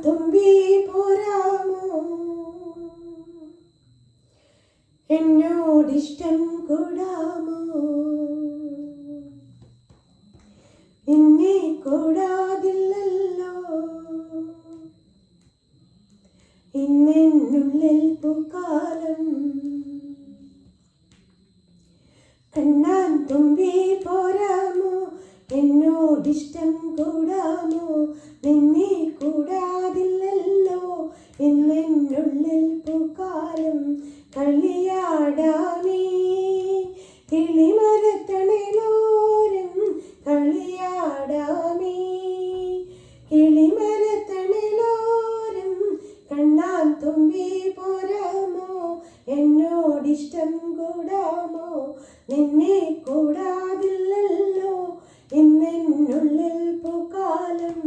തുമ്പി പോരാമോ എന്നോടിഷ്ടം കൂടാമോ നിന്നെ കൂടാതില്ലല്ലോ ഇന്നെന്നുള്ളിൽ പൂക്കാലം കണ്ണാൻ തുമ്പി പോരാമോ എന്നോടിഷ്ടം കൂടാമോ നിന്നെ കൂടാതില്ലല്ലോ ഇന്നെന്നുള്ളിൽ പൂക്കാലം കളിയാടാമേ കിളിമരത്തണലോരം കളിയാടാമേ കിളിമരത്തണലോരം കണ്ണാൻ തുമ്പി പോരാമോ എന്നോടിഷ്ടം കൂടാമോ നിന്നെ കൂടാതില്ലല്ലോ ഇന്നെന്നുള്ളിൽ പൂക്കാലം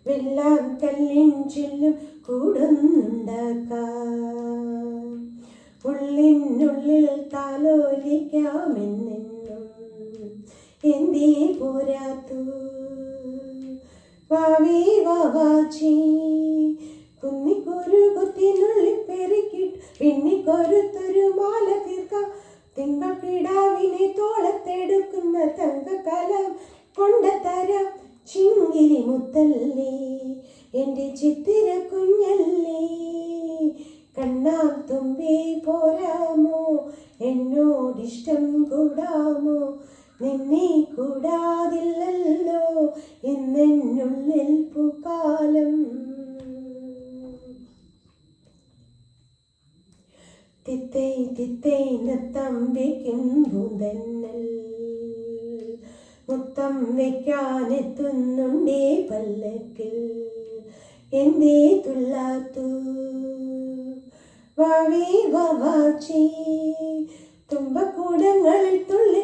വെല്ലാം കല്ലിൻ ചില്ലും കൂടുന്നുണ്ടാക്കാം ഉള്ളിനുള്ളിൽ താലോലിക്കാമെന്നെന്നും എന്തേ പോരാത്തു വാവേ വാവാച്ചി കുന്നിക്കൊരു കുത്തിനുള്ളിൽ പെരുക്കിട്ട് പിന്നിക്കൊരുത്തൊരു മാല തീർക്കാം തിങ്കക്കിടാവിനെ തോളത്തെടുക്കുന്ന തങ്കക്കലം കൊണ്ടത്തരാം ചിങ്കിരി മുത്തല്ലേ എൻ്റെ ചിത്തിര കുഞ്ഞല്ലേ കണ്ണാൻ തുമ്പി പോരാമോ എന്നോടിഷ്ടം കൂടാമോ നിന്നെ കൂടാതില്ലല്ലോ ഇന്നെന്നുള്ളിൽ പൂക്കാലം തിത്തൈ തിത്തൈ നൃത്തം വയ്ക്കും പൂന്തന്നൽ മുത്തം വയ്ക്കാനെത്തുന്നുണ്ടേ പല്ലക്കിൽ എന്തേ തുള്ളാത്തു വാവേ വാവാച്ചി തുമ്പക്കൂടങ്ങളിൽ തുള്ളി